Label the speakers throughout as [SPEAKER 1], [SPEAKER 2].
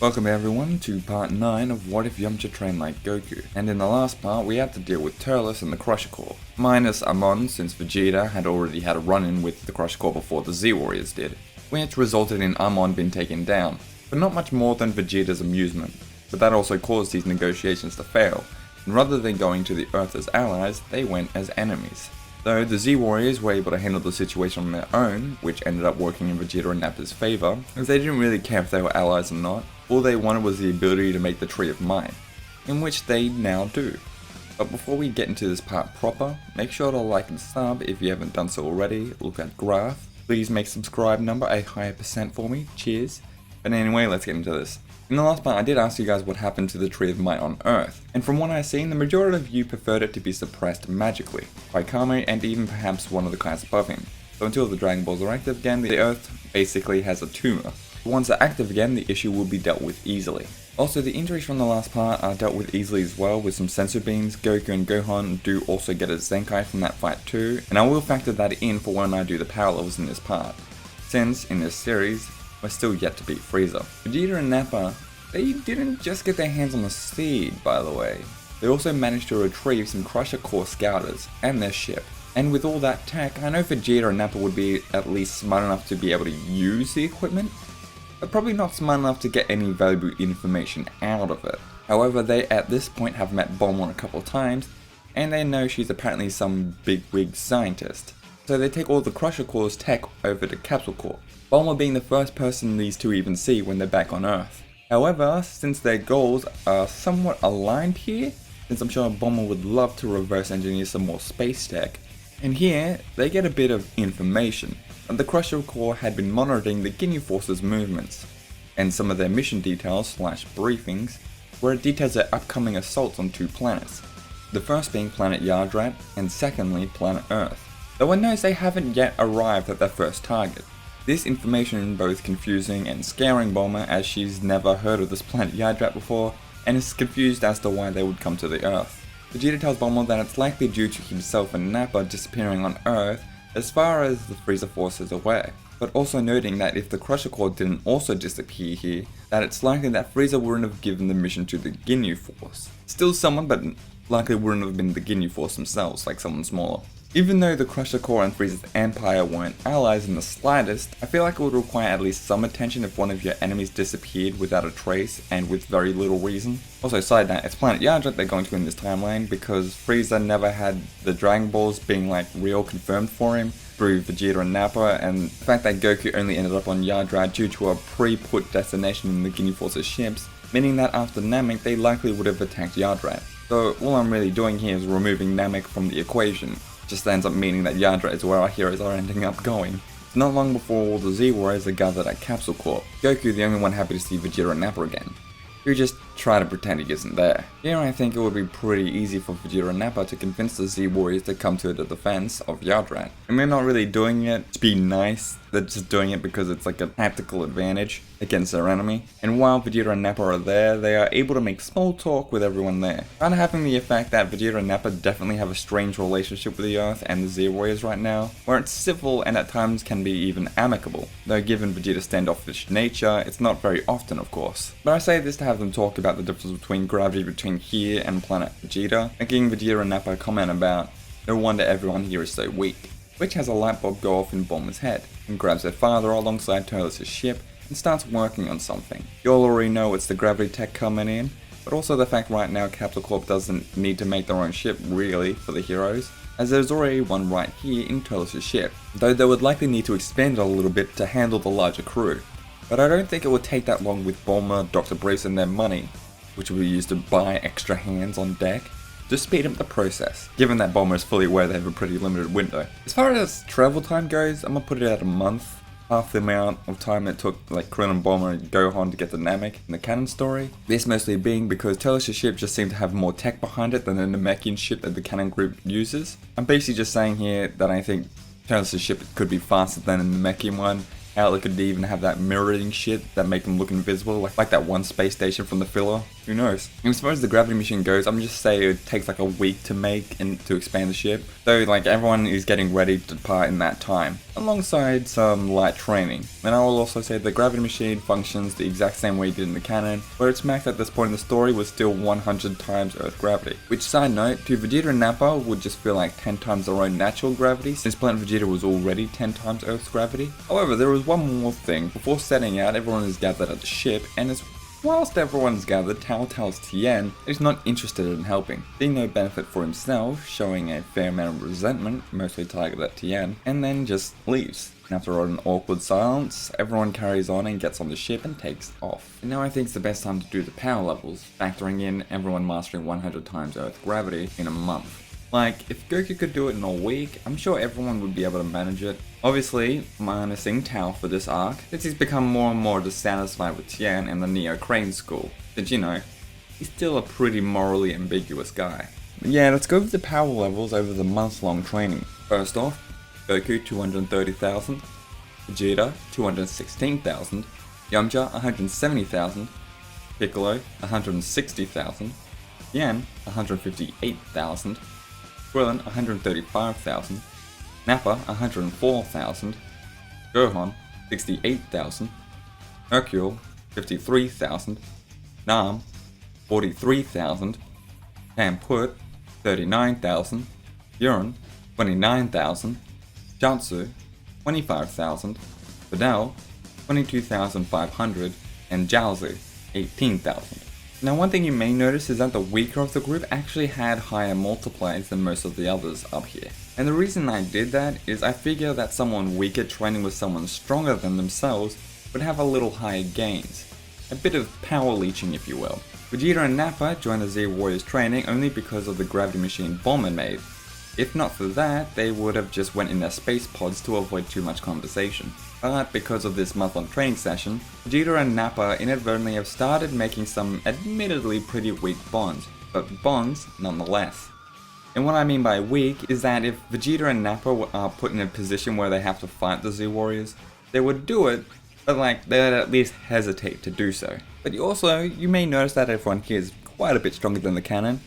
[SPEAKER 1] Welcome everyone to part 9 of What If Yamcha Trained Like Goku, and in the last part we had to deal with Turles and the Crusher Corps, minus Amon since Vegeta had already had a run-in with the Crusher Corps before the Z-Warriors did, which resulted in Amon being taken down, but not much more than Vegeta's amusement, but that also caused these negotiations to fail, and rather than going to the Earth as allies, they went as enemies. Though the Z-Warriors were able to handle the situation on their own, which ended up working in Vegeta and Nappa's favour, as they didn't really care if they were allies or not. All they wanted was the ability to make the Tree of Might, in which they now do. But before we get into this part proper, make sure to like and sub if you haven't done so already, look at graph. Please make subscribe number a higher percent for me, cheers. But anyway, let's get into this. In the last part I did ask you guys what happened to the Tree of Might on Earth, and from what I've seen, the majority of you preferred it to be suppressed magically, by Kame and even perhaps one of the guys above him. So until the Dragon Balls are active again, the Earth basically has a tumor. Once they're active again, the issue will be dealt with easily. Also, the injuries from the last part are dealt with easily as well with some sensor beams. Goku and Gohan do also get a Zenkai from that fight too, and I will factor that in for when I do the power levels in this part, since in this series, we're still yet to beat Frieza. Vegeta and Nappa, they didn't just get their hands on the seed, by the way. They also managed to retrieve some Crusher Corps scouters and their ship. And with all that tech, I know Vegeta and Nappa would be at least smart enough to be able to use the equipment, but probably not smart enough to get any valuable information out of it. However, they at this point have met Bulma a couple of times, and they know she's apparently some bigwig scientist. So they take all the Crusher Corps' tech over to Capsule Corp, Bulma being the first person these two even see when they're back on Earth. However, since their goals are somewhat aligned here, since I'm sure Bulma would love to reverse engineer some more space tech, and here they get a bit of information. The Crusher Corps had been monitoring the Ginyu Force's movements, and some of their mission details / briefings were details their upcoming assaults on 2 planets, the first being planet Yardrat and secondly planet Earth, though one knows they haven't yet arrived at their first target. This information both confusing and scaring Bulma as she's never heard of this planet Yardrat before and is confused as to why they would come to the Earth. Vegeta tells Bulma that it's likely due to himself and Nappa disappearing on Earth as far as the Frieza Force is aware, but also noting that if the Crusher Corps didn't also disappear here, that it's likely that Frieza wouldn't have given the mission to the Ginyu Force. Still someone, but likely wouldn't have been the Ginyu Force themselves, like someone smaller. Even though the Crusher Corps and Frieza's Empire weren't allies in the slightest, I feel like it would require at least some attention if one of your enemies disappeared without a trace and with very little reason. Also, side note, it's Planet Yardrat they're going to in this timeline because Frieza never had the Dragon Balls being like real confirmed for him through Vegeta and Nappa, and the fact that Goku only ended up on Yardrat due to a pre-put destination in the Ginyu Force's ships, meaning that after Namek they likely would have attacked Yardrat. So all I'm really doing here is removing Namek from the equation. Just ends up meaning that Yardrat is where our heroes are ending up going. It's not long before all the Z-Warriors are gathered at Capsule Corp, Goku the only one happy to see Vegeta and Nappa again, who just try to pretend he isn't there. Here I think it would be pretty easy for Vegeta and Nappa to convince the Z-Warriors to come to the defense of Yardrat. And they're not really doing it to be nice, they're just doing it because it's like a tactical advantage against their enemy. And while Vegeta and Nappa are there, they are able to make small talk with everyone there, kind of having the effect that Vegeta and Nappa definitely have a strange relationship with the Earth and the Z-Warriors right now, where it's civil and at times can be even amicable, though given Vegeta's standoffish nature, it's not very often of course. But I say this to have them talk about the difference between gravity between here and planet Vegeta, making Vegeta and Nappa comment about, "No wonder everyone here is so weak," which has a light bulb go off in Bulma's head, and grabs their father alongside Turles' ship and starts working on something. You all already know it's the gravity tech coming in, but also the fact right now Capsule Corp doesn't need to make their own ship really for the heroes, as there's already one right here in Turles' ship, though they would likely need to expand it a little bit to handle the larger crew. But I don't think it would take that long with Bulma, Dr. Brace and their money, which will be used to buy extra hands on deck, to speed up the process, given that Bulma is fully aware they have a pretty limited window. As far as travel time goes, I'm gonna put it at a month, half the amount of time it took like Krillin and Bulma and Gohan to get to Namek in the canon story. This mostly being because Turles' ship just seemed to have more tech behind it than the Namekian ship that the canon group uses. I'm basically just saying here that I think Turles' ship could be faster than the Namekian one, how it could even have that mirroring shit that make them look invisible, like that one space station from the filler. Who knows? And as far as the gravity machine goes, I'm just saying it takes like a week to make and to expand the ship. So like everyone is getting ready to depart in that time, alongside some light training. And I will also say the gravity machine functions the exact same way it did in the canon, where its max at this point in the story was still 100 times Earth gravity. Which, side note, to Vegeta and Nappa would just feel like 10 times their own natural gravity, since Planet Vegeta was already 10 times Earth's gravity. However, there was one more thing. Before setting out, everyone is gathered at the ship, and whilst everyone's gathered, Tao tells Tien that he's not interested in helping, seeing no benefit for himself, showing a fair amount of resentment, mostly targeted at Tien, and then just leaves. And after an awkward silence, everyone carries on and gets on the ship and takes off. And now I think it's the best time to do the power levels, factoring in everyone mastering 100 times Earth gravity in a month. Like, if Goku could do it in a week, I'm sure everyone would be able to manage it. Obviously, minusing Tao for this arc, since he's become more and more dissatisfied with Tien and the Neo Crane school. But you know, he's still a pretty morally ambiguous guy. But yeah, let's go over the power levels over the month-long training. First off, Goku 230,000, Vegeta 216,000, Yamcha 170,000, Piccolo 160,000, Tien 158,000, Krillin 135,000, Nappa 104,000, Gohan 68,000, Hercule 53,000, Nam 43,000, Tempest 39,000, Urien 29,000, Chaozu 25,000, Videl 22,500, and Jiaozi 18,000. Now one thing you may notice is that the weaker of the group actually had higher multipliers than most of the others up here. And the reason I did that is I figure that someone weaker training with someone stronger than themselves would have a little higher gains. A bit of power leeching, if you will. Vegeta and Nappa joined the Z Warriors training only because of the gravity machine Bomb had made. If not for that, they would have just went in their space pods to avoid too much conversation. But because of this month-long training session, Vegeta and Nappa inadvertently have started making some admittedly pretty weak bonds, but bonds nonetheless. And what I mean by weak is that if Vegeta and Nappa are put in a position where they have to fight the Z Warriors, they would do it, but like they'd at least hesitate to do so. But you may notice that everyone here is quite a bit stronger than the canon.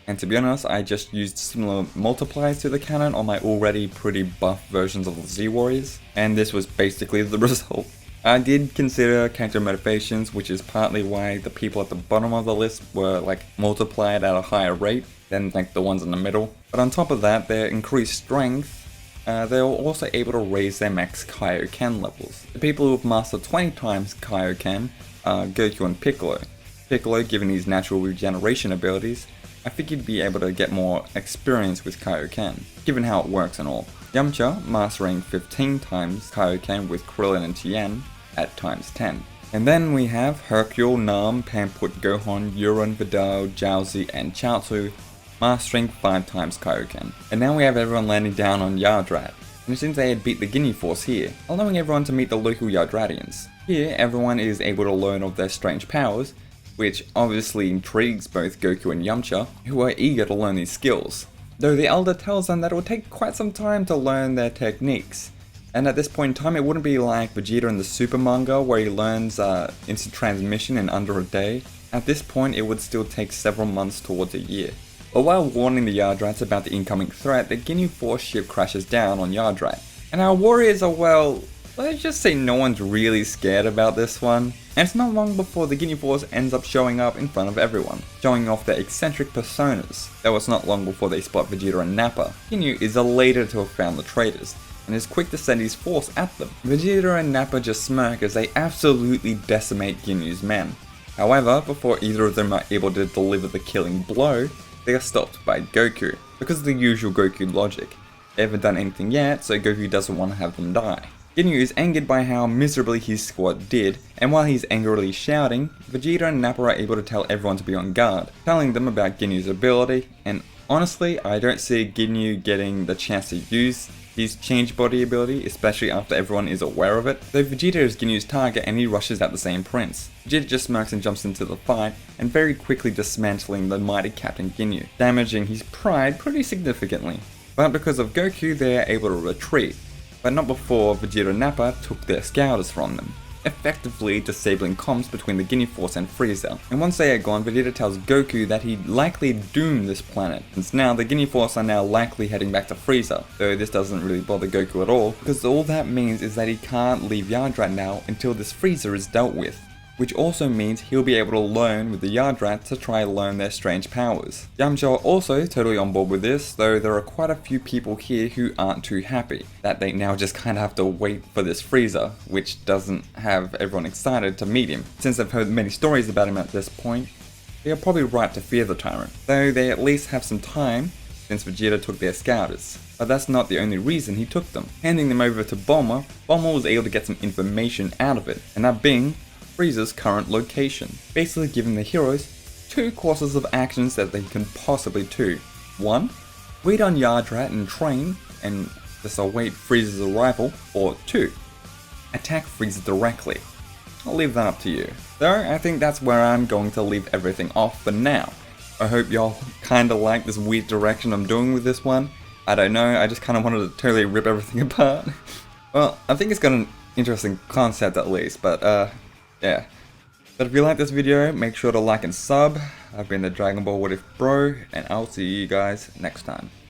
[SPEAKER 1] And to be honest, I just used similar multipliers to the canon on my already pretty buff versions of the Z Warriors, and this was basically the result. I did consider character motivations, which is partly why the people at the bottom of the list were like multiplied at a higher rate than like the ones in the middle. But on top of that, their increased strength, they were also able to raise their max Kaioken levels. The people who have mastered 20 times Kaioken are Goku and Piccolo. Piccolo, given his natural regeneration abilities, I think you'd be able to get more experience with Kaioken, given how it works and all. Yamcha mastering 15 times Kaioken with Krillin and Tien at times 10. And then we have Hercule, Nam, Pamput, Gohan, Urien, Videl, Jiaozi, and Chaozu mastering 5 times Kaioken. And now we have everyone landing down on Yardrat. And since they had beat the Guinea Force here, allowing everyone to meet the local Yardratians. Here, everyone is able to learn of their strange powers, which obviously intrigues both Goku and Yamcha, who are eager to learn these skills. Though the Elder tells them that it will take quite some time to learn their techniques. And at this point in time, it wouldn't be like Vegeta in the Super manga where he learns instant transmission in under a day. At this point, it would still take several months towards a year. But while warning the Yardrats about the incoming threat, the Guinea Force ship crashes down on Yardrat. And our warriors are, well, let's just say no one's really scared about this one. And it's not long before the Guinea Force ends up showing up in front of everyone, showing off their eccentric personas. Though it's not long before they spot Vegeta and Nappa. Ginyu is elated to have found the traitors, and is quick to send his force at them. Vegeta and Nappa just smirk as they absolutely decimate Ginyu's men. However, before either of them are able to deliver the killing blow, they are stopped by Goku, because of the usual Goku logic. They haven't done anything yet, so Goku doesn't want to have them die. Ginyu is angered by how miserably his squad did, and while he's angrily shouting, Vegeta and Nappa are able to tell everyone to be on guard, telling them about Ginyu's ability, and honestly, I don't see Ginyu getting the chance to use his change body ability, especially after everyone is aware of it, though Vegeta is Ginyu's target and he rushes at the same prince. Vegeta just smirks and jumps into the fight, and very quickly dismantling the mighty Captain Ginyu, damaging his pride pretty significantly. But because of Goku, they are able to retreat. but not before Vegeta and Nappa took their scouters from them, effectively disabling comms between the Guinea Force and Frieza. And once they are gone, Vegeta tells Goku that he'd likely doom this planet, since now the Guinea Force are now likely heading back to Frieza, though this doesn't really bother Goku at all, because all that means is that he can't leave Yardrat now until this Frieza is dealt with. Which also means he'll be able to learn with the Yardrat to try and learn their strange powers. Yamcha are also totally on board with this, though there are quite a few people here who aren't too happy, that they now just kind of have to wait for this Frieza, which doesn't have everyone excited to meet him. Since they've heard many stories about him at this point, they are probably right to fear the tyrant, though they at least have some time since Vegeta took their scouters. But that's not the only reason he took them. Handing them over to Bulma, Bulma was able to get some information out of it, and that being Frieza's current location, basically giving the heroes two courses of actions that they can possibly do. 1. Wait on Yardrat and train and just await Frieza's arrival, or 2. Attack Frieza directly. I'll leave that up to you. Though I think that's where I'm going to leave everything off for now. I hope y'all kinda like this weird direction I'm doing with this one. I don't know, I just kinda wanted to totally rip everything apart. Well, I think it's got an interesting concept at least, but yeah. But if you like this video, make sure to like and sub. I've been the Dragonball What If Bro, and I'll see you guys next time.